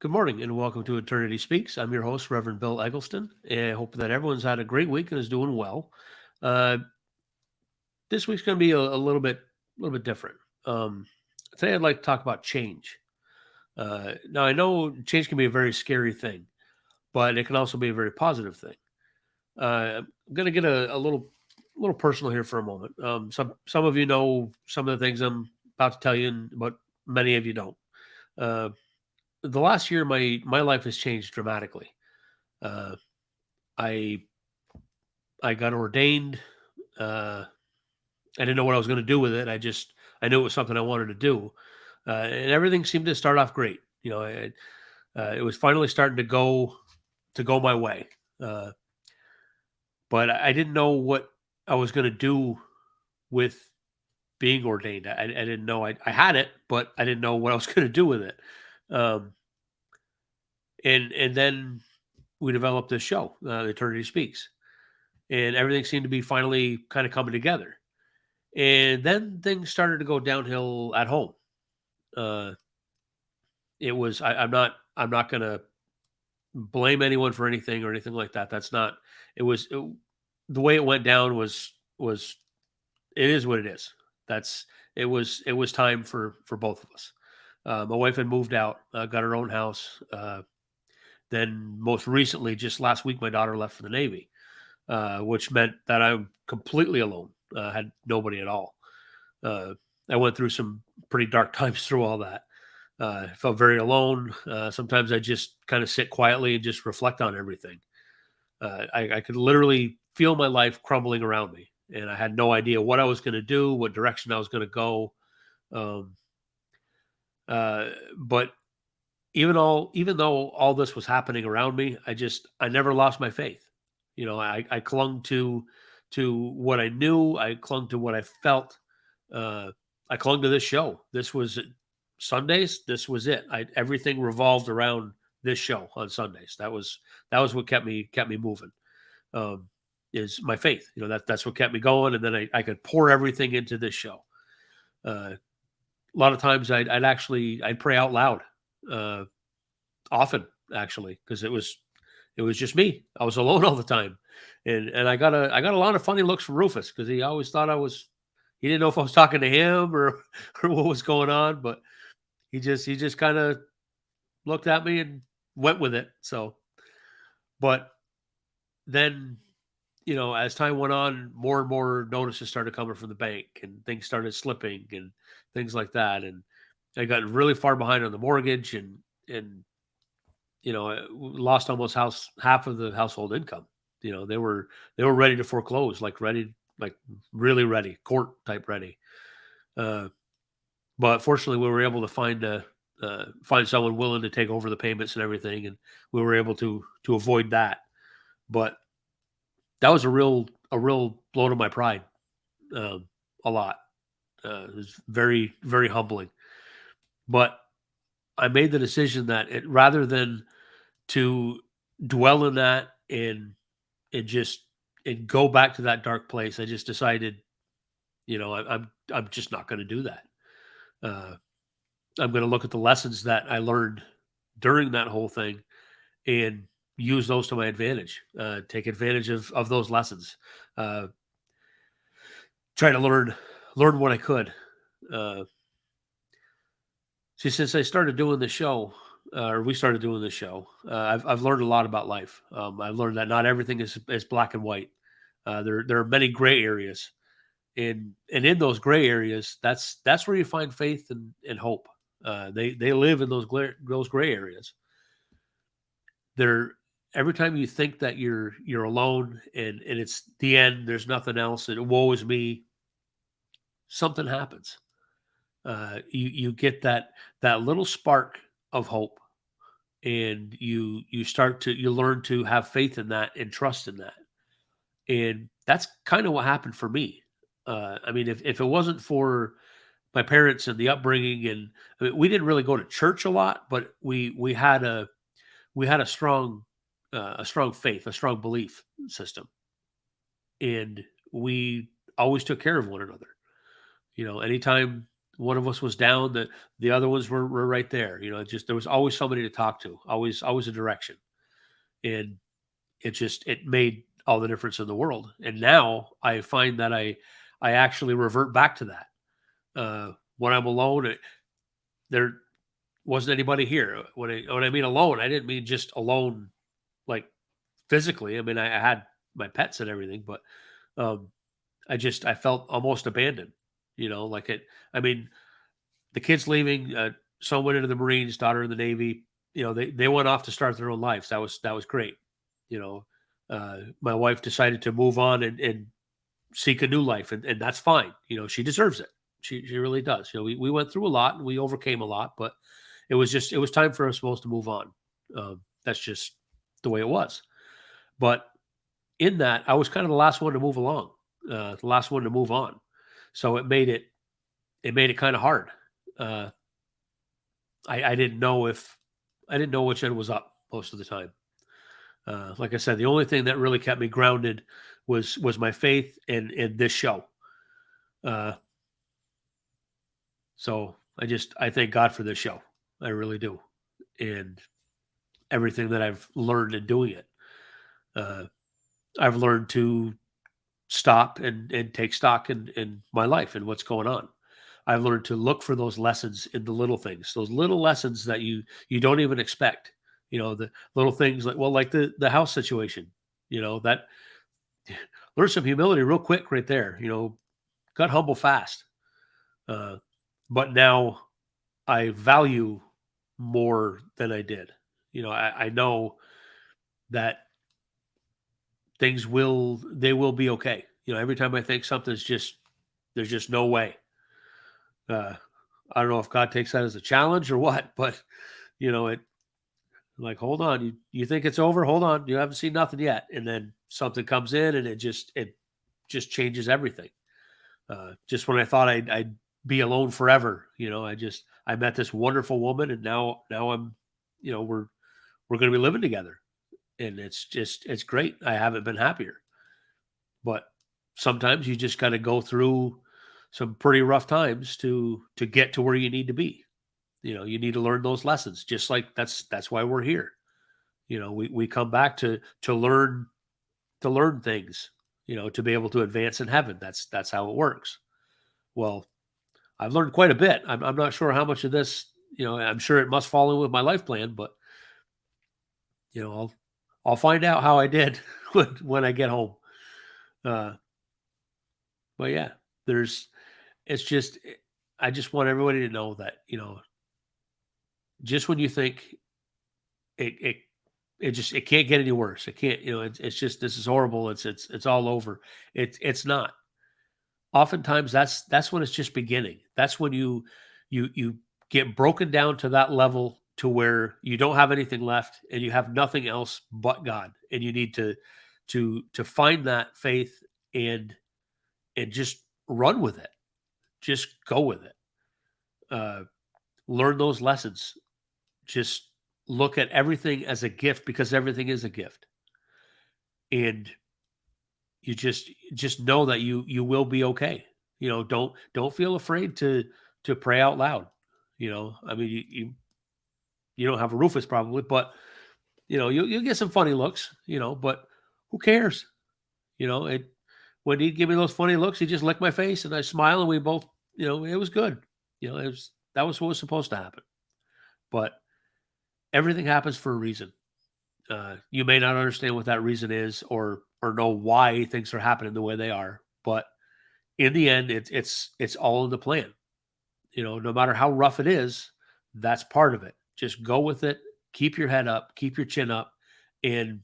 Good morning and welcome to Eternity Speaks. I'm your host, Reverend Bill Eggleston, and I hope that everyone's had a great week and is doing well. Uh, this week's going to be a little bit different. Um, Today, I'd like to talk about change. Now, I know change can be a very scary thing, but it can also be a very positive thing. I'm going to get a little personal here for a moment. Some of you know some of the things I'm about to tell you, but many of you don't. Uh, the last year, my life has changed dramatically. Uh, I I got ordained. Uh, I didn't know what I was going to do with it. I knew it was something I wanted to do, and everything seemed to start off great. It was finally starting to go my way, uh, but I didn't know what I was going to do with being ordained. I didn't know I had it, but I didn't know what I was going to do with it. Um, and then we developed this show, Eternity Speaks, and everything seemed to be finally kind of coming together. And then things started to go downhill at home. Uh, I'm not gonna blame anyone for anything or anything like that. That's not it was it, the way it went down was it is what it is. That's it was time for both of us. My wife had moved out, got her own house. Then most recently, just last week, my daughter left for the Navy, which meant that I'm completely alone. Had nobody at all. Uh, I went through some pretty dark times through all that. I felt very alone. Sometimes I just kind of sit quietly and just reflect on everything. I could literally feel my life crumbling around me, and I had no idea what I was going to do, what direction I was going to go. Um, but even though all this was happening around me, I never lost my faith. I clung to what I knew. I clung to what I felt. Uh, I clung to this show. This was Sundays. This was it. Everything revolved around this show on Sundays. That was what kept me moving. Um, is my faith. That's what kept me going. And then I could pour everything into this show. A lot of times I'd pray out loud. Uh, Often, actually, because it was just me. I was alone all the time, and I got a lot of funny looks from Rufus because he always thought he didn't know if I was talking to him or or what was going on, but he just kind of looked at me and went with it. So, but then as time went on, more and more notices started coming from the bank, and things started slipping and things like that, and I got really far behind on the mortgage, and lost almost house half of the household income. They were ready to foreclose, like really ready, court type ready. Uh, but fortunately, we were able to find someone willing to take over the payments and everything, and we were able to avoid that. But that was a real blow to my pride, um, a lot. It was very very humbling. But I made the decision that rather than to dwell in that and just and go back to that dark place. I just decided, I'm just not going to do that. Uh, I'm going to look at the lessons that I learned during that whole thing and use those to my advantage. Take advantage of those lessons. Uh, Try to learn what I could. Uh, See, since I started doing the show, or we started doing the show, I've learned a lot about life. I've learned that not everything is black and white. There are many gray areas, and in those gray areas, that's where you find faith and hope. They live in those gray areas. They're Every time you think that you're alone and it's the end, there's nothing else, and woe is me. Something happens. You get that little spark of hope, and you learn to have faith in that and trust in that, and that's kind of what happened for me. I mean, if it wasn't for my parents and the upbringing, and I mean, we didn't really go to church a lot, but we had a strong faith, a strong belief system, and we always took care of one another. Anytime. one of us was down, the other ones were right there. Just there was always somebody to talk to, always a direction, and it made all the difference in the world. And now I find that I actually revert back to that. When I'm alone, there wasn't anybody here. When I mean alone, I didn't mean just alone like physically. I mean I had my pets and everything, but um, I felt almost abandoned. Like it. I mean, the kids leaving. Son went into the Marines, daughter in the Navy. They went off to start their own lives. That was great. You know, my wife decided to move on and seek a new life, and that's fine. She deserves it. She really does. We went through a lot and we overcame a lot, but it was time for us both to move on. That's just the way it was. But in that, I was kind of the last one to move along, the last one to move on. So it made it kind of hard. Uh, I didn't know if I didn't know which end was up most of the time. Like I said, the only thing that really kept me grounded was my faith and this show. Uh, so I thank God for this show. I really do, and everything that I've learned in doing it. Uh, I've learned to stop and take stock in my life and what's going on. I've learned to look for those lessons in the little things, those little lessons that you don't even expect. The little things like the house situation. That learn some humility real quick right there. Got humble fast. Uh, but now I value more than I did. I know that they will be okay. Every time I think something's just there's just no way. Uh, I don't know if God takes that as a challenge or what, but it like hold on, you think it's over? Hold on, you haven't seen nothing yet, and then something comes in and it just changes everything. Just when I thought I'd be alone forever, I met this wonderful woman, and now we're going to be living together, and it's great. I haven't been happier, but sometimes you just got to go through some pretty rough times to get to where you need to be. You need to learn those lessons. Just like that's why we're here. We come back to learn things. To be able to advance in heaven. That's how it works. Well, I've learned quite a bit. I'm not sure how much of this. I'm sure it must fall in with my life plan, but I'll find out how I did when I get home. Uh, but yeah, there's it's just I just want everybody to know that just when you think it it can't get any worse. It can't. It's just this is horrible. It's all over. It's not. Oftentimes that's when it's just beginning. That's when you get broken down to that level to where you don't have anything left and you have nothing else but God, and you need to find that faith and just run with it. Just go with it. Uh, learn those lessons. Just look at everything as a gift because everything is a gift, and you just know that you will be okay. Don't feel afraid to pray out loud. I mean, you don't have a Rufus probably, but you'll get some funny looks. But who cares? It when he'd give me those funny looks, he just licked my face and I smile and we both, it was good. That was what was supposed to happen. But everything happens for a reason. You may not understand what that reason is or know why things are happening the way they are, but in the end, it's all in the plan. No matter how rough it is, that's part of it. Just go with it. Keep your head up. Keep your chin up, and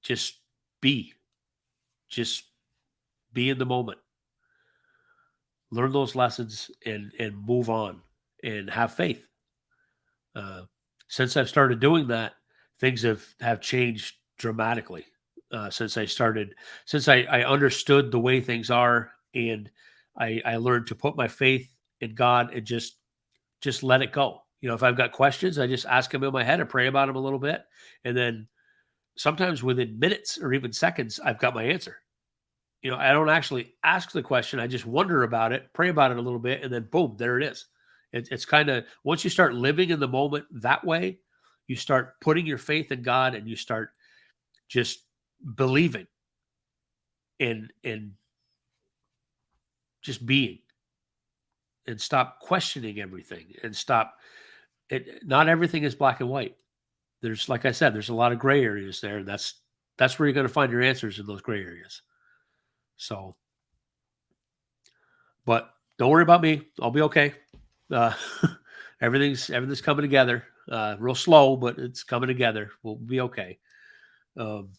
just be. Just be in the moment. Learn those lessons and move on and have faith. Uh, since I've started doing that, things have changed dramatically. Since I understood the way things are, and I learned to put my faith in God and just let it go. If I've got questions, I just ask them in my head and pray about them a little bit, and then sometimes within minutes or even seconds, I've got my answer, I don't actually ask the question. I just wonder about it, pray about it a little bit, and then boom, there it is. It's kind of once you start living in the moment that way, you start putting your faith in God, and you start just believing and just being, and stop questioning everything, and stop it. Not everything is black and white. There's, like I said, there's a lot of gray areas there. And that's where you're going to find your answers, in those gray areas. So, but don't worry about me. I'll be okay. Uh, everything's coming together. Real slow, but it's coming together. We'll be okay. Um,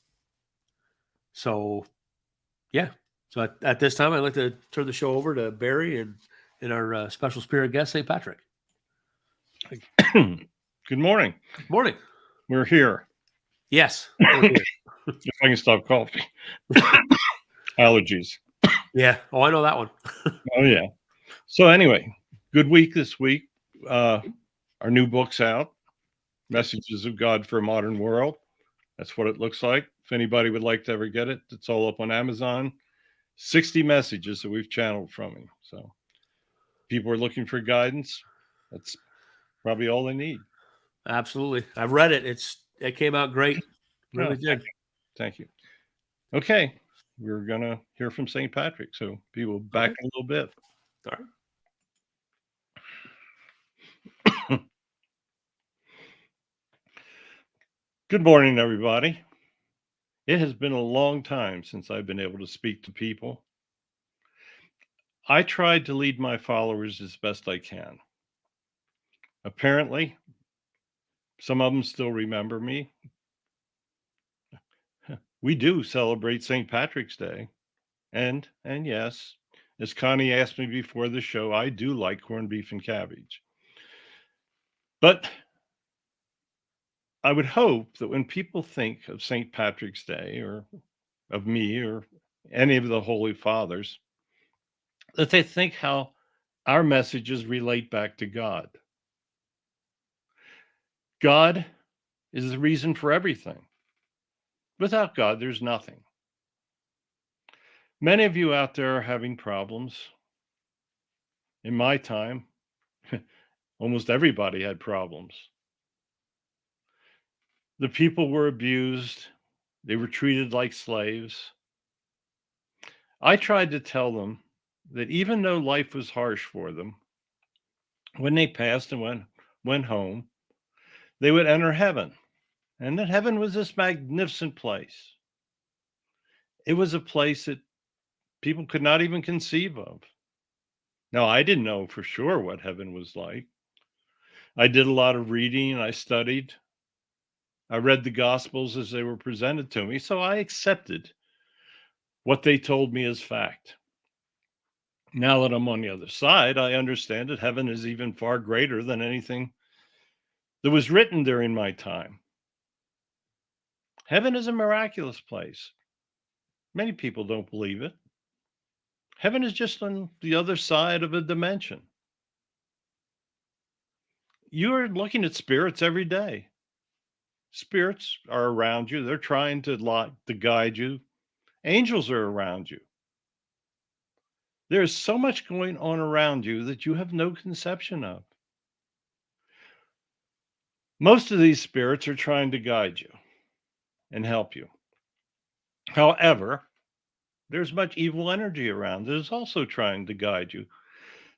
so yeah. So at this time, I'd like to turn the show over to Barry and our special spirit guest, St. Patrick. Good morning. Morning. We're here. Yes, we're here. If I can stop coughing. Allergies. Yeah. Oh, I know that one. Oh, yeah. So, anyway, good week this week. Our new book's out, Messages of God for a Modern World. That's what it looks like. If anybody would like to ever get it, it's all up on Amazon. 60 messages that we've channeled from him. So, people are looking for guidance. That's probably all they need. Absolutely. I've read it. It came out great. Really Oh, did. thank you. Okay. We're going to hear from St. Patrick. So, people back Okay. a little bit. All right. Good morning, everybody. It has been a long time since I've been able to speak to people. I tried to lead my followers as best I can. Apparently, some of them still remember me. We do celebrate St. Patrick's Day. And yes, as Connie asked me before the show, I do like corned beef and cabbage. But I would hope that when people think of St. Patrick's Day or of me or any of the Holy Fathers, that they think how our messages relate back to God. God is the reason for everything. Without God, there's nothing. Many of you out there are having problems. In my time, almost everybody had problems. The people were abused, they were treated like slaves. I tried to tell them that even though life was harsh for them, when they passed and went home, they would enter heaven. And that heaven was this magnificent place. It was a place that people could not even conceive of. Now, I didn't know for sure what heaven was like. I did a lot of reading and I studied. I read the Gospels as they were presented to me, so I accepted what they told me as fact. Now that I'm on the other side, I understand that heaven is even far greater than anything that was written during my time. Heaven is a miraculous place. Many people don't believe it. Heaven is just on the other side of a dimension. You are looking at spirits every day. Spirits are around you. They're trying to guide you. Angels are around you. There's so much going on around you that you have no conception of. Most of these spirits are trying to guide you and help you. However, there's much evil energy around that is also trying to guide you.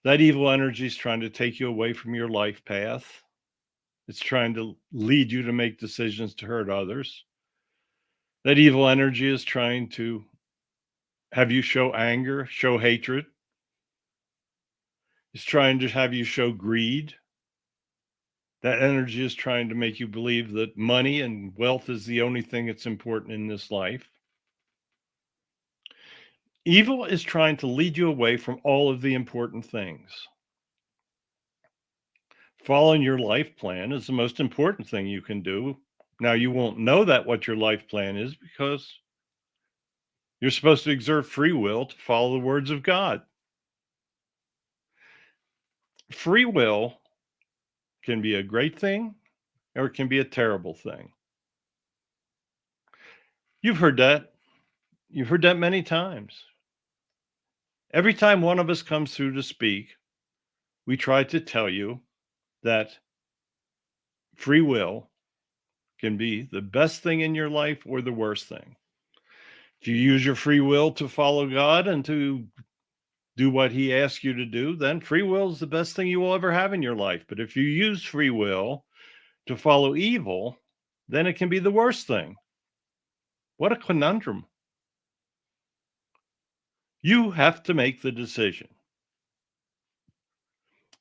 That evil energy is trying to take you away from your life path. It's trying to lead you to make decisions to hurt others. That evil energy is trying to have you show anger, show hatred. It's trying to have you show greed. That energy is trying to make you believe that money and wealth is the only thing that's important in this life. Evil is trying to lead you away from all of the important things. Following your life plan is the most important thing you can do. Now, you won't know that what your life plan is because you're supposed to exert free will to follow the words of God. Free will can be a great thing or it can be a terrible thing. You've heard that. You've heard that many times. Every time one of us comes through to speak, we try to tell you that free will can be the best thing in your life or the worst thing. If you use your free will to follow God and to do what he asks you to do, then free will is the best thing you will ever have in your life. But if you use free will to follow evil, then it can be the worst thing. What a conundrum. You have to make the decision.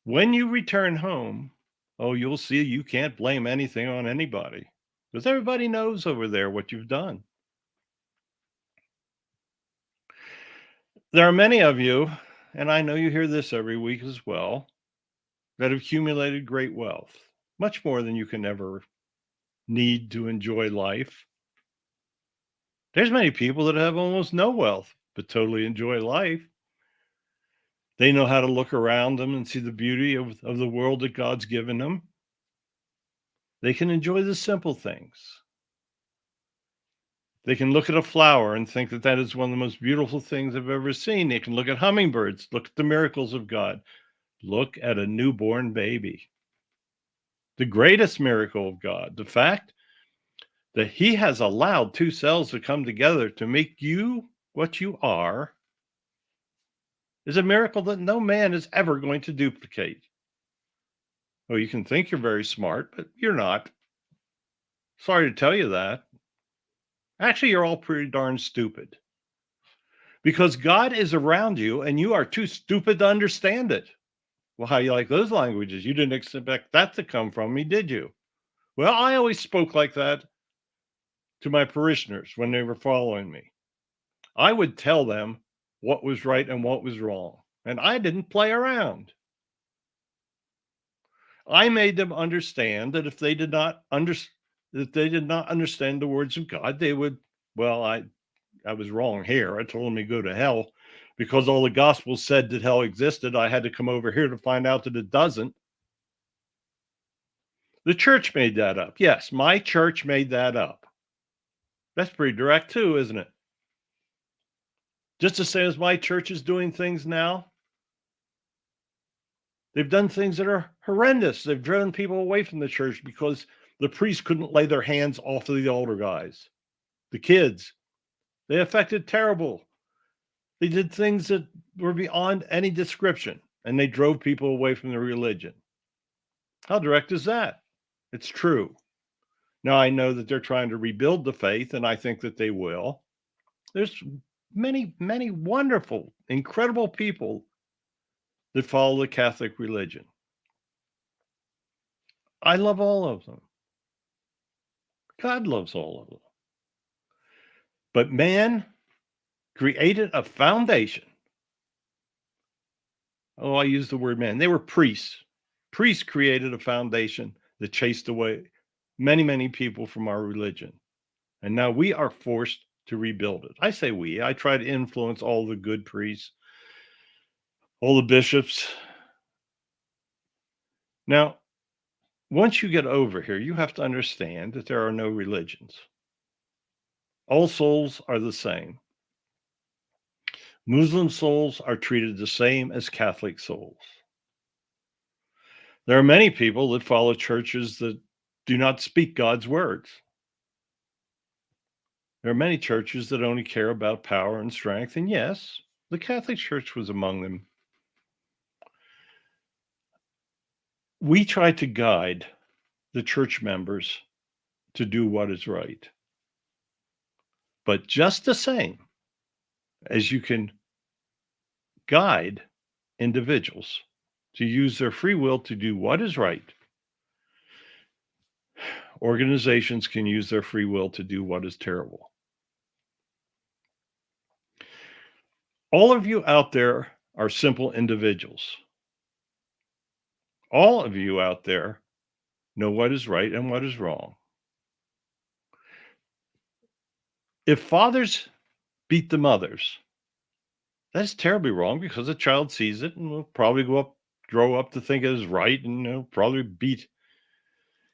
When you return home, oh, you'll see you can't blame anything on anybody because everybody knows over there what you've done. There are many of you, and I know you hear this every week as well, that have accumulated great wealth, much more than you can ever need to enjoy life. There's many people that have almost no wealth, but totally enjoy life. They know how to look around them and see the beauty of the world that God's given them. They can enjoy the simple things. They can look at a flower and think that that is one of the most beautiful things I've ever seen. They can look at hummingbirds, look at the miracles of God, look at a newborn baby. The greatest miracle of God, the fact that he has allowed two cells to come together to make you what you are, is a miracle that no man is ever going to duplicate. Well, you can think you're very smart, but you're not. Sorry to tell you that. Actually, you're all pretty darn stupid because God is around you and you are too stupid to understand it. Well, how you like those languages? You didn't expect that to come from me, did you? Well, I always spoke like that to my parishioners when they were following me. I would tell them what was right and what was wrong, and I didn't play around. I made them understand that if they did not understand the words of God, they would, well, I was wrong here. I told them to go to hell because all the gospels said that hell existed. I had to come over here to find out that it doesn't. The church made that up. Yes, my church made that up. That's pretty direct too, isn't it? Just the same as my church is doing things now. They've done things that are horrendous. They've driven people away from the church because the priests couldn't lay their hands off of the older guys. The kids, they affected terrible. They did things that were beyond any description, and they drove people away from their religion. How direct is that? It's true. Now, I know that they're trying to rebuild the faith, and I think that they will. There's many, many wonderful, incredible people that follow the Catholic religion. I love all of them. God loves all of them. But man created a foundation. Oh, I use the word man. They were priests. Priests created a foundation that chased away many, many people from our religion. And now we are forced to rebuild it. I say we. I try to influence all the good priests, all the bishops. Now, once you get over here, you have to understand that there are no religions. All souls are the same. Muslim souls are treated the same as Catholic souls. There are many people that follow churches that do not speak God's words. There are many churches that only care about power and strength. And yes, the Catholic Church was among them. We try to guide the church members to do what is right. But just the same as you can guide individuals to use their free will to do what is right, organizations can use their free will to do what is terrible. All of you out there are simple individuals. All of you out there know what is right and what is wrong. If fathers beat the mothers, that's terribly wrong because the child sees it and will probably grow up to think it is right, and probably beat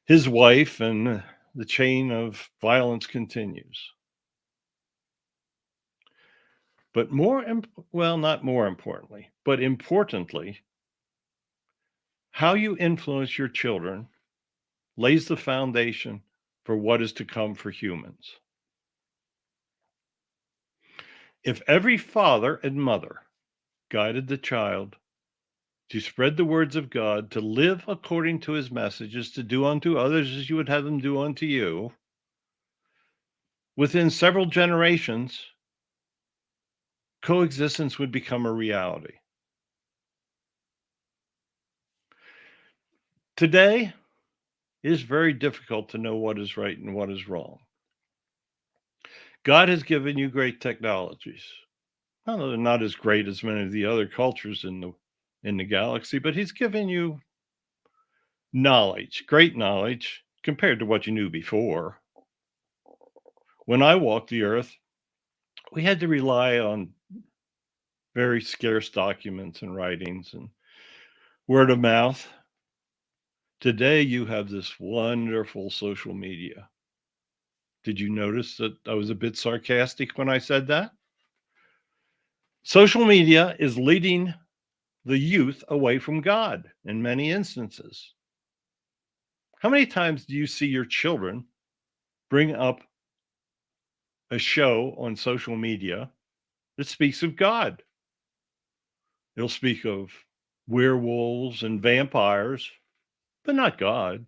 his wife, and the chain of violence continues. But well, not more importantly, but importantly, how you influence your children lays the foundation for what is to come for humans. If every father and mother guided the child to spread the words of God, to live according to his messages, to do unto others as you would have them do unto you, within several generations, coexistence would become a reality. Today, it is very difficult to know what is right and what is wrong. God has given you great technologies. I know they're not as great as many of the other cultures in the galaxy, but he's given you knowledge, great knowledge compared to what you knew before. When I walked the earth, we had to rely on very scarce documents and writings and word of mouth. Today, you have this wonderful social media. Did you notice that I was a bit sarcastic when I said that? Social media is leading the youth away from God in many instances. How many times do you see your children bring up a show on social media that speaks of God? They'll speak of werewolves and vampires, but not God.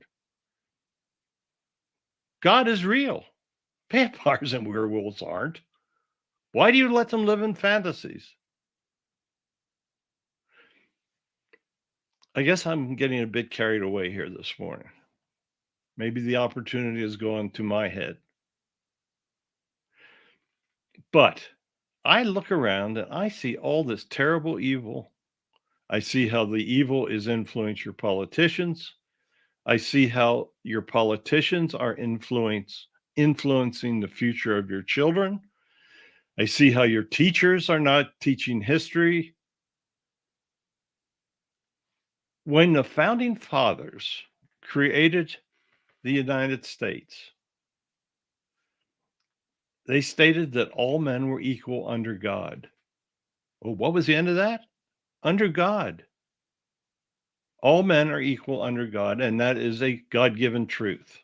God is real. Vampires and werewolves aren't. Why do you let them live in fantasies? I guess I'm getting a bit carried away here this morning. Maybe the opportunity has gone to my head. But I look around and I see all this terrible evil. I see how the evil is influencing your politicians. I see how your politicians are influencing the future of your children. I see how your teachers are not teaching history. When the founding fathers created the United States, they stated that all men were equal under God. Well, what was the end of that? Under God. All men are equal under God, and that is a God given truth.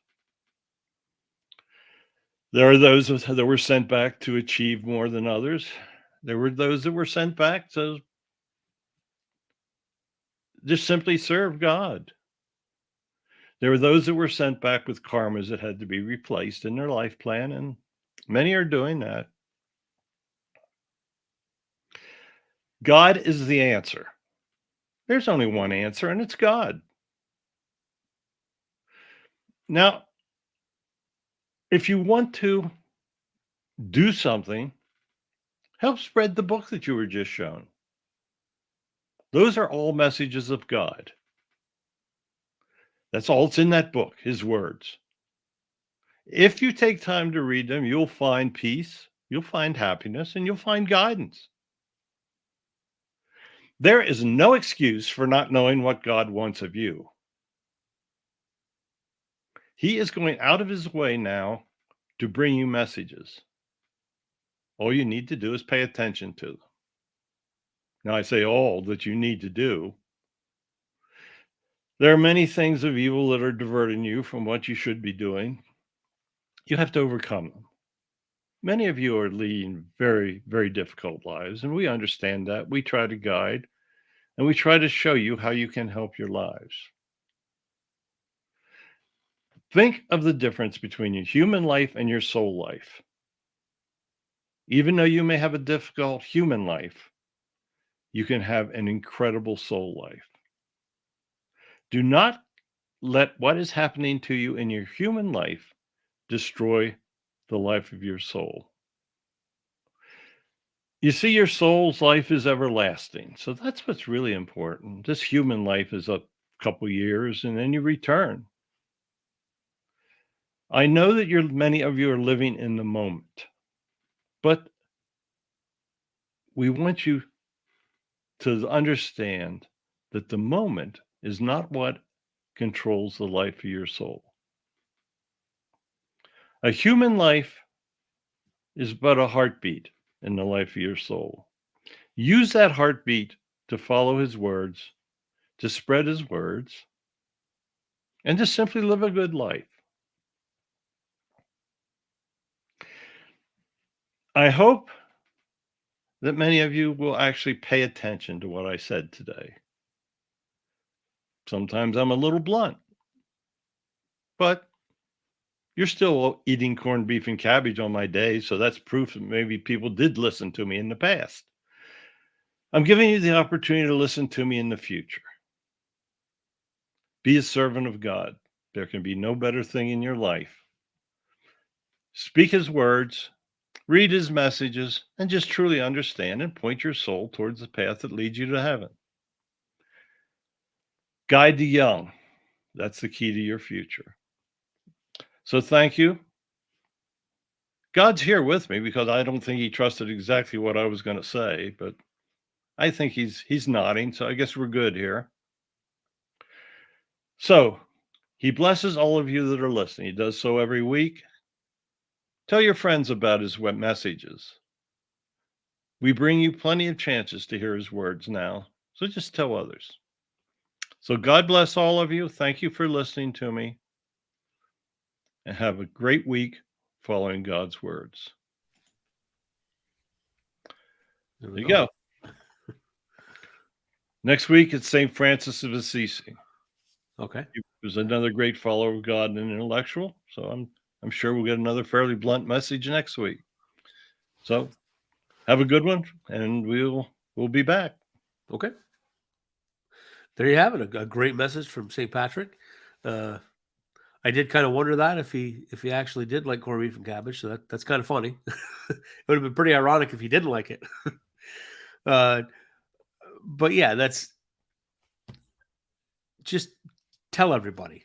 There are those that were sent back to achieve more than others. There were those that were sent back to just simply serve God. There were those that were sent back with karmas that had to be replaced in their life plan, and many are doing that. God is the answer. There's only one answer, and it's God. Now, if you want to do something, help spread the book that you were just shown. Those are all messages of God. That's all that's in that book, his words. If you take time to read them, you'll find peace, you'll find happiness, and you'll find guidance. There is no excuse for not knowing what God wants of you. He is going out of his way now to bring you messages. All you need to do is pay attention to them. Now, I say all that you need to do. There are many things of evil that are diverting you from what you should be doing. You have to overcome them. Many of you are leading very, very difficult lives, and we understand that. We try to guide and we try to show you how you can help your lives. Think of the difference between your human life and your soul life. Even though you may have a difficult human life, you can have an incredible soul life. Do not let what is happening to you in your human life destroy the life of your soul. You see, your soul's life is everlasting. So that's what's really important. This human life is a couple years and then you return. I know that many of you are living in the moment, but we want you to understand that the moment is not what controls the life of your soul. A human life is but a heartbeat. in the life of your soul. Use that heartbeat to follow his words, to spread his words, and to simply live a good life. I hope that many of you will actually pay attention to what I said today. Sometimes I'm a little blunt, but you're still eating corned beef and cabbage on my day, so that's proof that maybe people did listen to me in the past. I'm giving you the opportunity to listen to me in the future. Be a servant of God. There can be no better thing in your life. Speak his words, read his messages, and just truly understand and point your soul towards the path that leads you to heaven. Guide the young. That's the key to your future. So thank you. God's here with me because I don't think he trusted exactly what I was going to say, but I think he's nodding, so I guess we're good here. So, he blesses all of you that are listening. He does so every week. Tell your friends about his web messages. We bring you plenty of chances to hear his words now, so just tell others. So God bless all of you. Thank you for listening to me, and have a great week following God's words. There you go. Next week, it's St. Francis of Assisi. Okay. He was another great follower of God and an intellectual, so I'm sure we'll get another fairly blunt message next week. So have a good one, and we'll be back. Okay. There you have it. A great message from St. Patrick. I did kind of wonder that if he actually did like corned beef and cabbage. So that's kind of funny. It would have been pretty ironic if he didn't like it. But yeah, that's just tell everybody.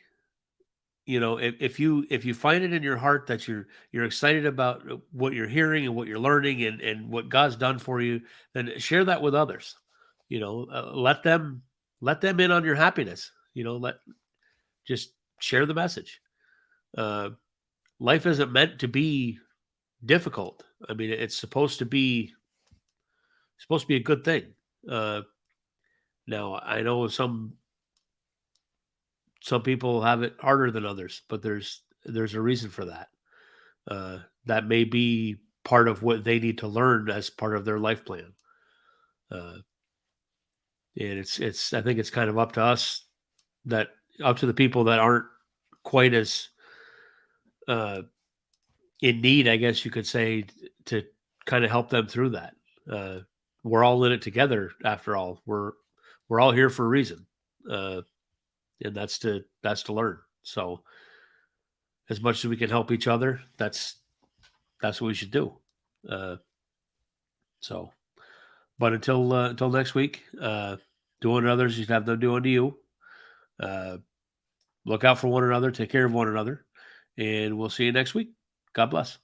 You know, if you find it in your heart that you're excited about what you're hearing and what you're learning and what God's done for you, then share that with others. You know, let them in on your happiness. You know, just share the message. Life isn't meant to be difficult. I mean, it's supposed to be a good thing. Now, I know some people have it harder than others, but there's a reason for that. That may be part of what they need to learn as part of their life plan. Uh, and it's I think it's kind of up to us up to the people that aren't quite as in need, I guess you could say, to kind of help them through that. We're all in it together. After all, we're all here for a reason, and that's to learn. So, as much as we can help each other, that's what we should do. So, but until next week, do unto others you have them do unto you. Look out for one another. Take care of one another, and we'll see you next week. God bless.